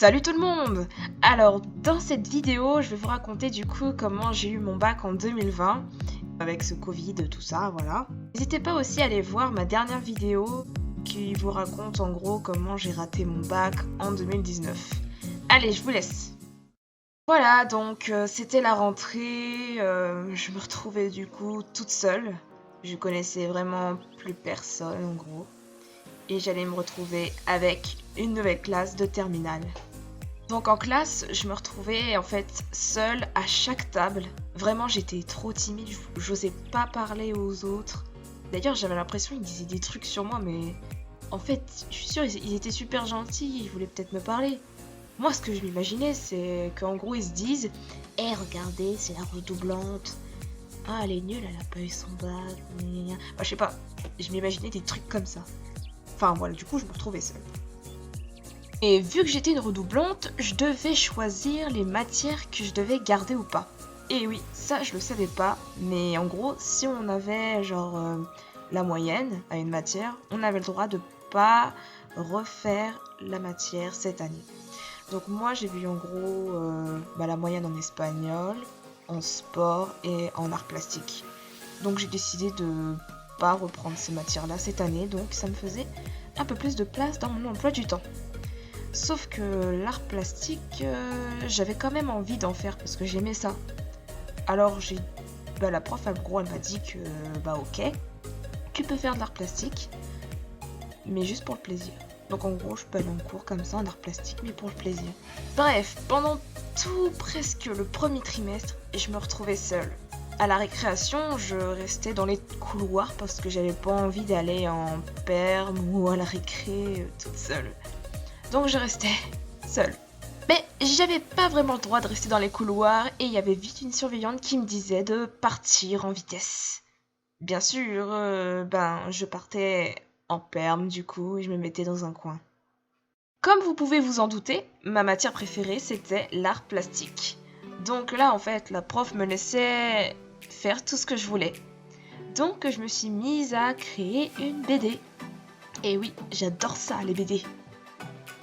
Salut tout le monde! Alors, dans cette vidéo, je vais vous raconter du coup comment j'ai eu mon bac en 2020, avec ce Covid, tout ça, voilà. N'hésitez pas aussi à aller voir ma dernière vidéo qui vous raconte en gros comment j'ai raté mon bac en 2019. Allez, je vous laisse! Voilà, donc c'était la rentrée, je me retrouvais du coup toute seule. Je connaissais vraiment plus personne en gros. Et j'allais me retrouver avec une nouvelle classe de terminale. Donc en classe, je me retrouvais en fait seule à chaque table. Vraiment, j'étais trop timide, j'osais pas parler aux autres. D'ailleurs, j'avais l'impression qu'ils disaient des trucs sur moi, mais en fait, je suis sûre, ils étaient super gentils, ils voulaient peut-être me parler. Moi, ce que je m'imaginais, c'est qu'en gros, ils se disent « Eh, regardez, c'est la redoublante. Ah, elle est nulle, elle a pas eu son bac. » je sais pas, je m'imaginais des trucs comme ça. Enfin, voilà, du coup, je me retrouvais seule. Et vu que j'étais une redoublante, je devais choisir les matières que je devais garder ou pas. Et oui, ça je le savais pas, mais en gros, si on avait genre la moyenne à une matière, on avait le droit de pas refaire la matière cette année. Donc moi j'ai vu en gros la moyenne en espagnol, en sport et en art plastique. Donc j'ai décidé de pas reprendre ces matières-là cette année, donc ça me faisait un peu plus de place dans mon emploi du temps. Sauf que l'art plastique, j'avais quand même envie d'en faire parce que j'aimais ça. Alors la prof en gros elle m'a dit que ok, tu peux faire de l'art plastique, mais juste pour le plaisir. Donc en gros je peux aller en cours comme ça en art plastique mais pour le plaisir. Bref, pendant tout presque le premier trimestre, je me retrouvais seule. À la récréation, je restais dans les couloirs parce que j'avais pas envie d'aller en perm ou à la récré toute seule. Donc je restais seule. Mais j'avais pas vraiment le droit de rester dans les couloirs et il y avait vite une surveillante qui me disait de partir en vitesse. Bien sûr, je partais en perm du coup et je me mettais dans un coin. Comme vous pouvez vous en douter, ma matière préférée c'était l'art plastique. Donc là en fait la prof me laissait faire tout ce que je voulais. Donc je me suis mise à créer une BD. Et oui, j'adore ça les BD.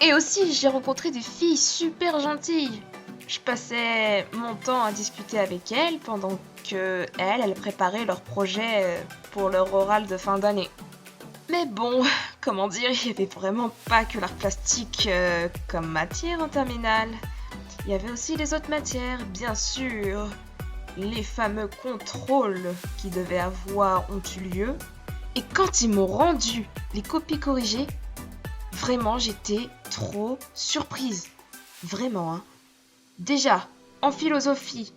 Et aussi, j'ai rencontré des filles super gentilles. Je passais mon temps à discuter avec elles pendant que elles préparaient leur projet pour leur oral de fin d'année. Mais bon, comment dire, il n'y avait vraiment pas que l'art plastique comme matière en terminale. Il y avait aussi les autres matières, bien sûr. Les fameux contrôles qui devaient avoir ont eu lieu. Et quand ils m'ont rendu les copies corrigées, vraiment, j'étais trop surprise. Vraiment, hein. Déjà, en philosophie,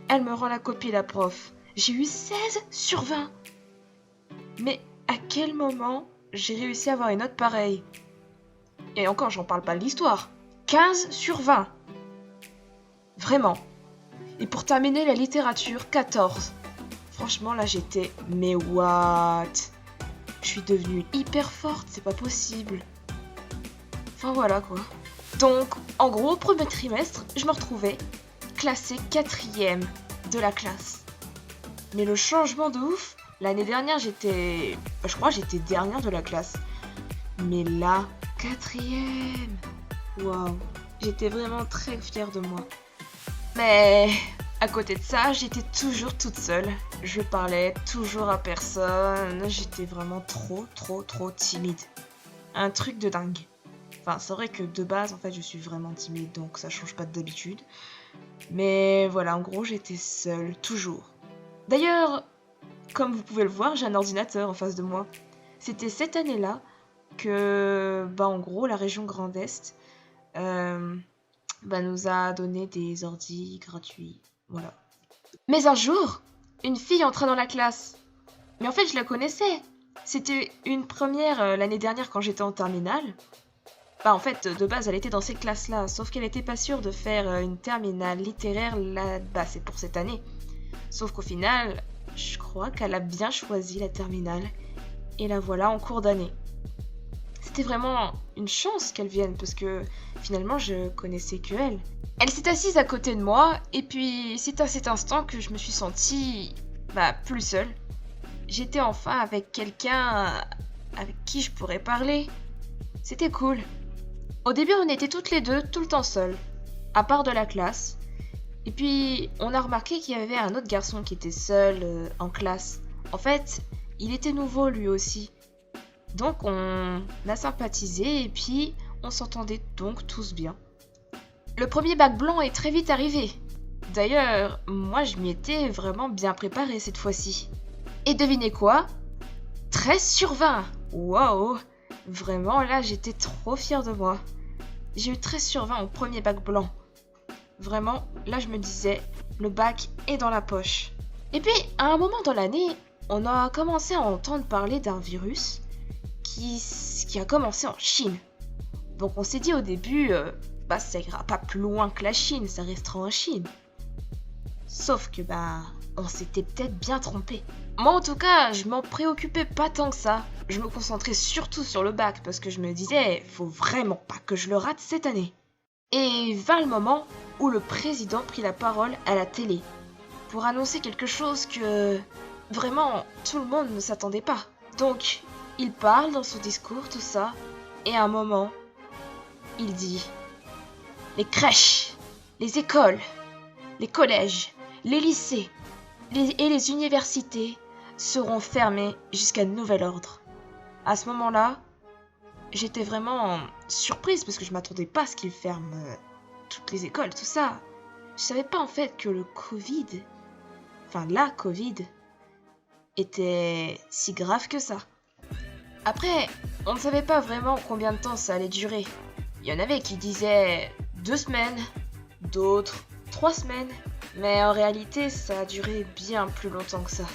elle me rend la copie, la prof. J'ai eu 16 sur 20. Mais à quel moment j'ai réussi à avoir une note pareille? Et encore, j'en parle pas de l'histoire. 15 sur 20. Vraiment. Et pour terminer la littérature, 14. Franchement, là, j'étais... Mais what? Je suis devenue hyper forte, c'est pas possible. Enfin voilà quoi. Donc en gros au premier trimestre, je me retrouvais classée 4e de la classe. Mais le changement de ouf, l'année dernière je crois j'étais dernière de la classe. Mais là, 4e. Waouh, j'étais vraiment très fière de moi. Mais à côté de ça, j'étais toujours toute seule. Je parlais toujours à personne. J'étais vraiment trop timide. Un truc de dingue. Enfin, c'est vrai que de base, en fait, je suis vraiment timide, donc ça change pas d'habitude. Mais voilà, en gros, j'étais seule, toujours. D'ailleurs, comme vous pouvez le voir, j'ai un ordinateur en face de moi. C'était cette année-là que, en gros, la région Grand Est nous a donné des ordis gratuits. Voilà. Mais un jour, une fille entra dans la classe. Mais en fait, je la connaissais. C'était une première l'année dernière quand j'étais en terminale. En fait, de base, elle était dans ces classes-là, sauf qu'elle était pas sûre de faire une terminale littéraire là-bas, c'est pour cette année. Sauf qu'au final, je crois qu'elle a bien choisi la terminale, et la voilà en cours d'année. C'était vraiment une chance qu'elle vienne, parce que finalement, je connaissais que elle. Elle s'est assise à côté de moi, et puis c'est à cet instant que je me suis sentie, plus seule. J'étais enfin avec quelqu'un avec qui je pourrais parler. C'était cool. Au début, on était toutes les deux, tout le temps seules, à part de la classe. Et puis, on a remarqué qu'il y avait un autre garçon qui était seul en classe. En fait, il était nouveau lui aussi. Donc, on a sympathisé et puis on s'entendait donc tous bien. Le premier bac blanc est très vite arrivé. D'ailleurs, moi je m'y étais vraiment bien préparée cette fois-ci. Et devinez quoi? 13 sur 20! Wow! Vraiment là j'étais trop fière de moi. J'ai eu 13 sur 20 au premier bac blanc. Vraiment, là je me disais, le bac est dans la poche. Et puis, à un moment dans l'année, on a commencé à entendre parler d'un virus qui a commencé en Chine. Donc on s'est dit au début, ça ira pas plus loin que la Chine, ça restera en Chine. Sauf que on s'était peut-être bien trompé. Moi en tout cas, je m'en préoccupais pas tant que ça. Je me concentrais surtout sur le bac parce que je me disais, faut vraiment pas que je le rate cette année. Et vint le moment où le président prit la parole à la télé pour annoncer quelque chose que vraiment tout le monde ne s'attendait pas. Donc, il parle dans son discours, tout ça, et à un moment, il dit les crèches, les écoles, les collèges, les lycées et les universités seront fermés jusqu'à nouvel ordre. À ce moment-là, j'étais vraiment surprise parce que je m'attendais pas à ce qu'ils ferment toutes les écoles, tout ça. Je savais pas en fait que la Covid, était si grave que ça. Après, on ne savait pas vraiment combien de temps ça allait durer. Il y en avait qui disaient 2 semaines, d'autres 3 semaines, mais en réalité ça a duré bien plus longtemps que ça.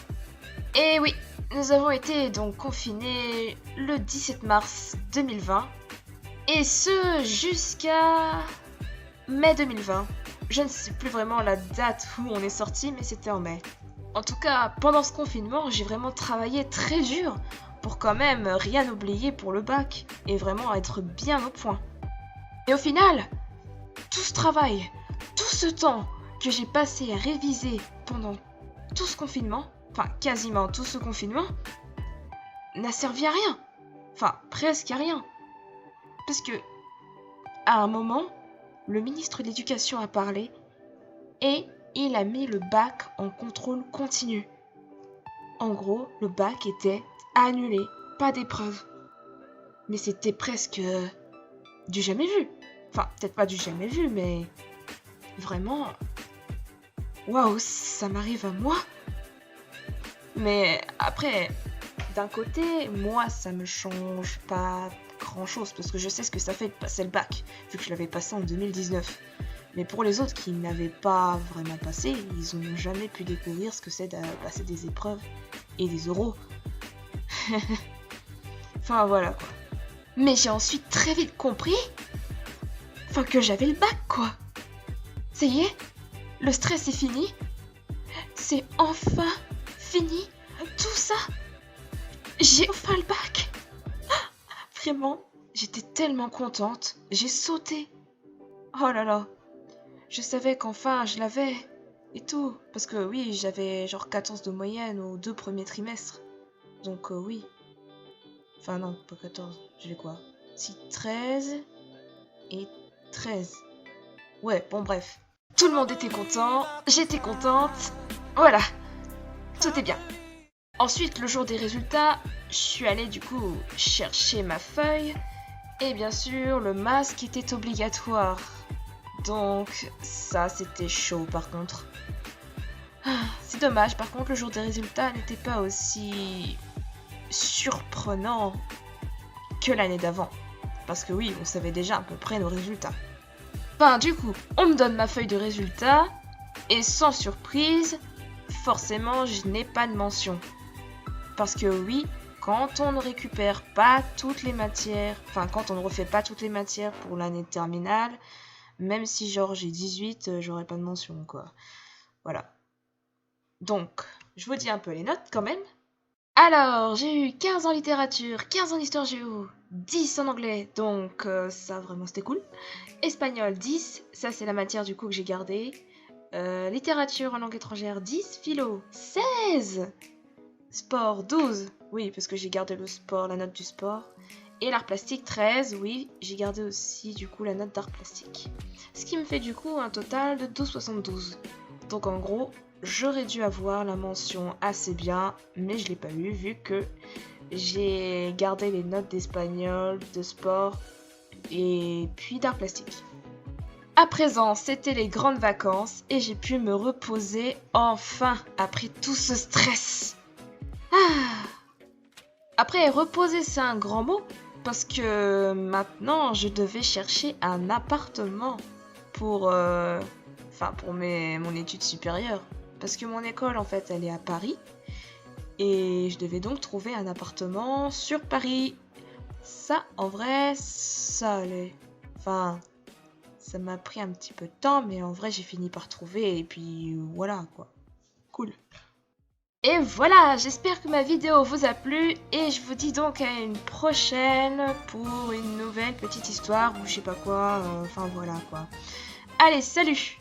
Et oui, nous avons été donc confinés le 17 mars 2020, et ce jusqu'à mai 2020. Je ne sais plus vraiment la date où on est sorti, mais c'était en mai. En tout cas, pendant ce confinement, j'ai vraiment travaillé très dur pour quand même rien oublier pour le bac et vraiment être bien au point. Et au final, tout ce travail, tout ce temps que j'ai passé à réviser pendant tout ce confinement, enfin quasiment tout ce confinement, n'a servi à rien. Enfin, presque à rien. Parce que, à un moment, le ministre de l'Éducation a parlé et il a mis le bac en contrôle continu. En gros, le bac était annulé, pas d'épreuve. Mais c'était presque du jamais vu. Enfin, peut-être pas du jamais vu, mais vraiment, waouh, ça m'arrive à moi. Mais après, d'un côté, moi, ça me change pas grand-chose parce que je sais ce que ça fait de passer le bac, vu que je l'avais passé en 2019. Mais pour les autres qui n'avaient pas vraiment passé, ils n'ont jamais pu découvrir ce que c'est de passer des épreuves et des oraux. Enfin voilà quoi. Mais j'ai ensuite très vite compris que j'avais le bac quoi. Ça y est, le stress est fini. C'est enfin fini tout ça. J'ai enfin le bac. Vraiment, j'étais tellement contente. J'ai sauté. Oh là là. Je savais qu'enfin je l'avais et tout. Parce que oui, j'avais genre 14 de moyenne aux 2 premiers trimestres. Donc oui. Enfin non, pas 14. J'ai quoi? Si, 13 et 13. Ouais, bon bref. Tout le monde était content, j'étais contente. Voilà, tout est bien. Ensuite, le jour des résultats, je suis allée du coup chercher ma feuille. Et bien sûr, le masque était obligatoire. Donc ça, c'était chaud par contre. C'est dommage, par contre, le jour des résultats n'était pas aussi surprenant que l'année d'avant. Parce que oui, on savait déjà à peu près nos résultats. Enfin, du coup, on me donne ma feuille de résultats, et sans surprise, forcément, je n'ai pas de mention. Parce que oui, quand on ne récupère pas toutes les matières, enfin, quand on ne refait pas toutes les matières pour l'année de terminale, même si genre j'ai 18, j'aurai pas de mention, quoi. Voilà. Donc, je vous dis un peu les notes quand même. Alors, j'ai eu 15 en littérature, 15 en histoire géo, 10 en anglais, donc ça vraiment c'était cool. Espagnol 10, ça c'est la matière du coup que j'ai gardée. Littérature en langue étrangère 10, philo 16, sport 12, oui parce que j'ai gardé le sport, la note du sport. Et l'art plastique 13, oui, j'ai gardé aussi du coup la note d'art plastique. Ce qui me fait du coup un total de 12,72. Donc en gros, j'aurais dû avoir la mention assez bien, mais je l'ai pas eu vu que j'ai gardé les notes d'espagnol, de sport et puis d'art plastique. À présent, c'était les grandes vacances et j'ai pu me reposer enfin après tout ce stress. Après, reposer, c'est un grand mot parce que maintenant, je devais chercher un appartement pour, mon étude supérieure. Parce que mon école, en fait, elle est à Paris et je devais donc trouver un appartement sur Paris. Ça, en vrai, ça allait. Enfin, ça m'a pris un petit peu de temps, mais en vrai, j'ai fini par trouver et puis voilà quoi. Cool. Et voilà, j'espère que ma vidéo vous a plu et je vous dis donc à une prochaine pour une nouvelle petite histoire ou je sais pas quoi, enfin voilà quoi. Allez, salut!